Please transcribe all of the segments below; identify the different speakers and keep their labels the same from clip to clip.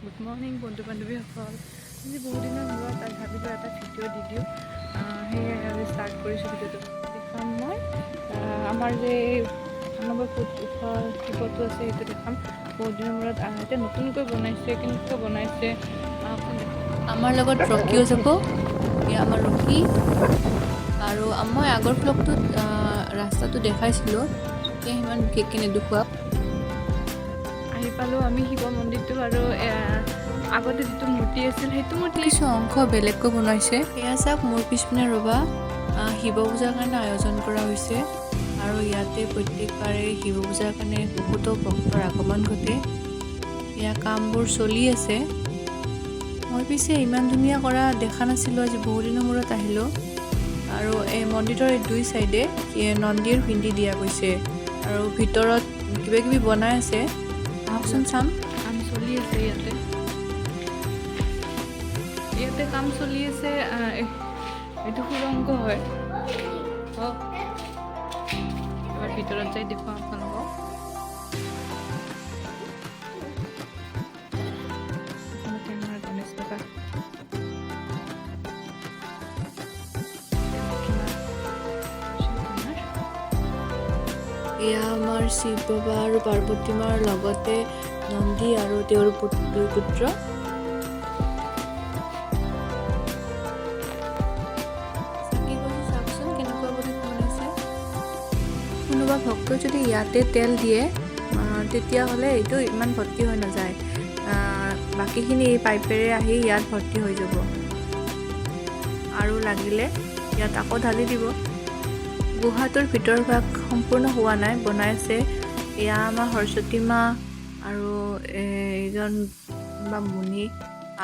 Speaker 1: Good morning বন্ধু বান্ধৱীসকল। আজি বহুত দিনৰ মূৰত ভাবিলোঁ এটা ভিডিঅ' দি দিওঁ। সেয়ে আমি ষ্টাৰ্ট কৰিছোঁ ভিডিঅ'টো। দেখাম মই আমাৰ যে 98 ফুট ওখ শিৱটো আছে সেইটো দেখাম। বহুত দিনৰ মূৰত এতিয়া নতুনকৈ বনাইছে, কেনেকৈ বনাইছে
Speaker 2: আমাৰ লগত ৰকিও যাব। এয়া আমাৰ ৰকি। আৰু মই আগৰ ভ্লগটোত ৰাস্তাটো দেখাইছিলোঁ, এতিয়া সিমান বিশেষকৈ নেদেখুৱাম।
Speaker 1: আহি পালোঁ আমি শিৱ মন্দিৰটো। আৰু আগতে যিটো মূৰ্তি আছিল সেইটো মূৰ্তি
Speaker 2: কিছু অংশ বেলেগকৈ বনাইছে। এয়া চাওক মোৰ পিছপিনে ৰ'বা, শিৱ পূজাৰ কাৰণে আয়োজন কৰা হৈছে। আৰু ইয়াতে প্ৰত্যেকবাৰে শিৱ পূজাৰ কাৰণে বহুতো ভক্তৰ আগমন ঘটে। এয়া কামবোৰ চলি আছে। মই পিছে ইমান ধুনীয়া কৰা দেখা নাছিলোঁ, আজি বহু দিনৰ মূৰত আহিলোঁ। আৰু এই মন্দিৰৰ দুই চাইডে নন্দীৰ পিণ্ডি দিয়া গৈছে। আৰু ভিতৰত কিবা কিবি বনাই আছে, আহকচোন চাম।
Speaker 1: কাম চলি আছে ইয়াতে কাম চলি আছে। এইটো সুৰংগ হয়। এবাৰ ভিতৰত যাই দেখুৱাম আপোনালোকক। আমাৰ গণেশ বাবা
Speaker 2: এয়া আমাৰ শিৱ বাবা আৰু পাৰ্বতী মাৰ লগতে নন্দী আৰু তেওঁৰ দুই পুত্ৰ। চাওকচোন কেনেকুৱা কৰি বনাইছে। কোনোবা ভক্তই যদি ইয়াতে তেল দিয়ে তেতিয়াহ'লে এইটো ইমান ভৰ্তি হৈ নাযায়। বাকীখিনি এই পাইপেৰে আহি ইয়াত ভৰ্তি হৈ যাব। আৰু লাগিলে ইয়াত আকৌ ঢালি দিব। গুহাটোৰ ভিতৰ ভাগ সম্পূৰ্ণ হোৱা নাই, বনাই আছে। এয়া আমাৰ সৰস্বতী মা আৰু এইজন বা মুনি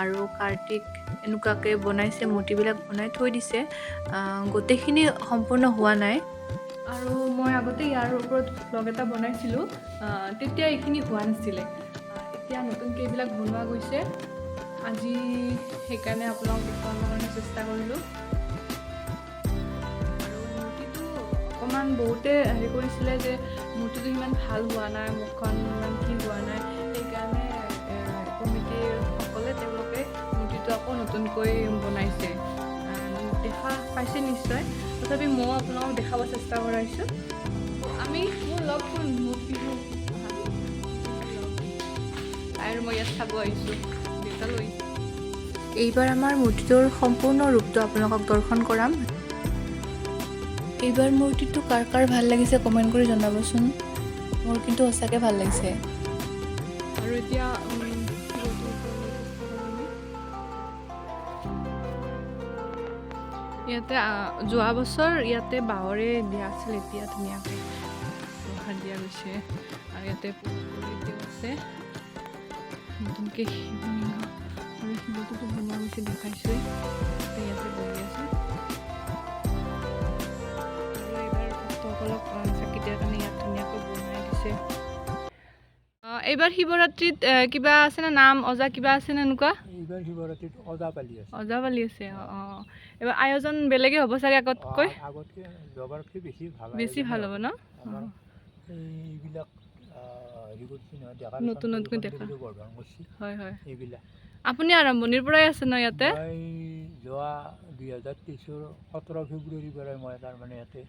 Speaker 2: আৰু কাৰ্তিক এনেকুৱাকৈ বনাইছে। মূৰ্তিবিলাক বনাই থৈ দিছে, গোটেইখিনি সম্পূৰ্ণ হোৱা নাই।
Speaker 1: আৰু মই আগতে ইয়াৰ ওপৰত ব্লগ এটা বনাইছিলোঁ, তেতিয়া এইখিনি হোৱা নাছিলে। এতিয়া নতুনকৈ এইবিলাক বনোৱা গৈছে। আজি সেইকাৰণে আপোনালোকক দেখুৱাবৰ কাৰণে চেষ্টা কৰিলোঁ। অকণমান বহুতে হেৰি কৰিছিলে যে মূৰ্তিটো ইমান ভাল হোৱা নাই, মুখখন ইমান কি হোৱা নাই। সেইকাৰণে কমিটিসকলে তেওঁলোকে মূৰ্তিটো আকৌ নতুনকৈ বনাইছে। দেখা পাইছে নিশ্চয়, তথাপি ময়ো আপোনালোকক দেখাব চেষ্টা কৰাইছোঁ। মোৰ লগ কোন আৰু মই ইয়াত চাব আহিছোঁ, দেউতা লৈ।
Speaker 2: এইবাৰ আমাৰ মূৰ্তিটোৰ সম্পূৰ্ণ ৰূপটো আপোনালোকক দৰ্শন কৰাম। এইবাৰ মূৰ্তিটো কাৰ কাৰ ভাল লাগিছে কমেণ্ট কৰি জনাবচোন। মোৰ কিন্তু সঁচাকৈ ভাল লাগিছে।
Speaker 1: আৰু এতিয়া ইয়াতে যোৱা বছৰ ইয়াতে বাঁহৰে দিয়া আছিল, এতিয়া ধুনীয়াকৈ লোহাৰ দিয়া গৈছে। আৰু ইয়াতে পুখুৰীটো আছে, নতুনকৈ শিৱলিংগ আৰু শিৱটোতো বনোৱা গৈছে, দেখাইছোঁৱে। ইয়াতে বহি আছে। আৰু এইবাৰ ভক্তসকলক চাকি দিয়াৰ কাৰণে ইয়াত ধুনীয়াকৈ বনাই দিছে। এইবাৰ শিৱৰাত্ৰিত কিবা আছেনে নাম অজা কিবা আছেনে এনেকুৱা?
Speaker 3: এইবাৰ শিৱৰাত্ৰিত ওজাপালি আছে।
Speaker 1: ওজাপালি আছে। এইবাৰ আয়োজন বেলেগে হ'ব চাগে আগতকৈ?
Speaker 3: আগতকৈ যোৱাবাৰতকৈ বেছি
Speaker 1: ভাল হ'ব ন?
Speaker 3: এইবিলাক হেৰি কৰিছে নহয়, দেখা
Speaker 1: নতুনকৈ দেখা।
Speaker 3: বৰ্ধন কৰিছে।
Speaker 1: হয়।
Speaker 3: এইবিলাক
Speaker 1: আপুনি আৰম্ভণিৰ পৰাই আছে ন ইয়াতে?
Speaker 3: মই যোৱা 2023 17 ফেব্ৰুৱাৰীৰ পৰাই মই তাৰমানে ইয়াতে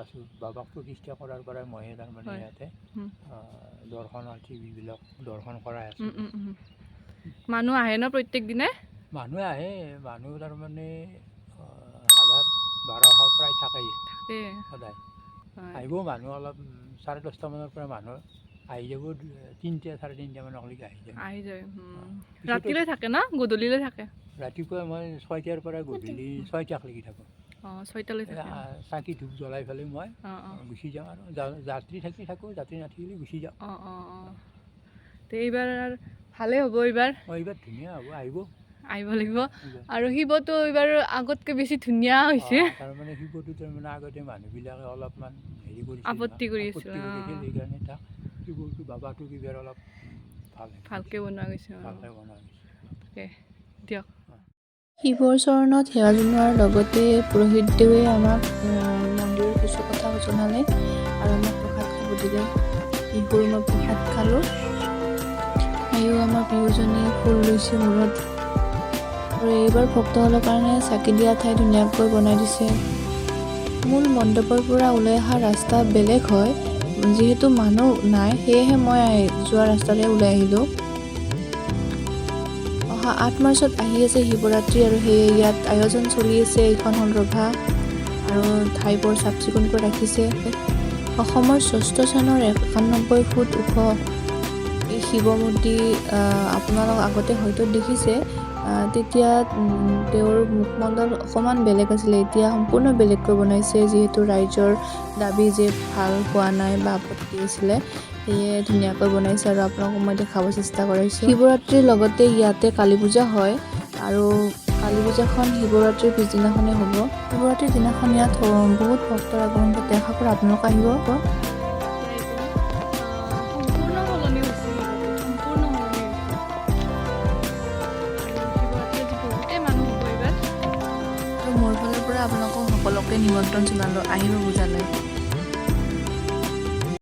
Speaker 3: আছোঁ। বাবাক প্ৰতিষ্ঠা কৰাৰ পৰাই মই তাৰমানে ইয়াতে দৰ্শনাৰ্থীবিলাক দৰ্শন কৰাই আছোঁ।
Speaker 1: মানুহ আহে ন প্ৰত্যেক দিনে?
Speaker 3: মানুহ আহে, মানুহ তাৰমানে 1000-1200 প্ৰায় থাকেই সদায়। আহিব মানুহ অলপ 10:30 মানৰ পৰা মানুহ আহি যাব, 3-3:30 মানলৈকে আহি যায়।
Speaker 1: ৰাতিলৈ থাকে ন? গধূলিলৈ থাকে?
Speaker 3: ৰাতিপুৱা মই 6টাৰ পৰা গধূলি 6টালৈকে থাকোঁ।
Speaker 1: 6টালৈ থাকে।
Speaker 3: চাকি ধূপ জ্বলাই পেলাই মই গুচি যাওঁ। আৰু যাত্ৰী থাকোঁ, যাত্ৰী নাথাকিলে গুচি যাওঁ।
Speaker 1: এইবাৰ ভালেই হ'ব। এইবাৰ
Speaker 3: ধুনীয়া হ'ব, আহিব
Speaker 1: লাগিব। আৰু শিৱটো এইবাৰ আগতকৈ বেছি ধুনীয়া হৈছে।
Speaker 3: তাৰমানে শিৱটো তাৰমানে আগতে মানুহবিলাকে অলপমান হেৰি কৰিছিল,
Speaker 1: আপত্তি কৰি আছিল।
Speaker 3: সেইকাৰণে তাক শিৱটো বাবাটোক এইবাৰ অলপ
Speaker 1: ভালকৈ বনোৱা গৈছে। দিয়ক।
Speaker 2: শিৱৰ চৰণত সেৱা জনোৱাৰ লগতে পুৰোহিতদেৱে আমাক মন্দিৰৰ কিছু কথা জনালে আৰু আমাক প্ৰসাদ খাব দিলে। শিশুৰ মই প্ৰসাদ খালোঁ। আহিও আমাৰ বিহুজনী ফুল লৈছে মূৰত। আৰু এইবাৰ ভক্তসকলৰ কাৰণে চাকি দিয়া ঠাই ধুনীয়াকৈ বনাই দিছে। মূল মণ্ডপৰ পৰা ওলাই অহা ৰাস্তা বেলেগ হয়, যিহেতু মানুহ নাই সেয়েহে মই যোৱা ৰাস্তাৰে ওলাই আহিলোঁ। অহা 8 মাৰ্চত আহি আছে শিৱৰাত্ৰি আৰু সেয়ে ইয়াত আয়োজন চলি আছে। এইখন হ'ল ৰভা আৰু ঠাইবোৰ চাফ চিকুণকৈ ৰাখিছে। অসমৰ 6ষ্ঠ স্থানৰ 91 ফুট ওখ এই শিৱ মূৰ্তি আপোনালোক আগতে হয়তো দেখিছে। তেতিয়া তেওঁৰ মুখমণ্ডল অকণমান বেলেগ আছিলে, এতিয়া সম্পূৰ্ণ বেলেগকৈ বনাইছে, যিহেতু ৰাইজৰ দাবী যে ভাল হোৱা নাই বা আপত্তি আছিলে, সেয়ে ধুনীয়াকৈ বনাইছে আৰু আপোনালোকক মই দেখাব চেষ্টা কৰিছোঁ। শিৱৰাত্ৰিৰ লগতে ইয়াতে কালী পূজা হয় আৰু কালী পূজাখন শিৱৰাত্ৰিৰ পিছদিনাখনেই হ'ব। শিৱৰাত্ৰিৰ দিনাখন ইয়াত বহুত ভক্তৰ আগমন ঘটে। আশা কৰোঁ আপোনালোক আহিব।
Speaker 1: সম্পূৰ্ণ সলনি হৈছে, সম্পূৰ্ণ সলনি হৈছে। শিৱৰাত্ৰি আজি বহুতেই মানুহ হ'ব এইবাৰ।
Speaker 2: আৰু মোৰ ফালৰ পৰা আপোনালোকক সকলোকে নিমন্ত্ৰণ জনালোঁ, আহিব পূজালৈ।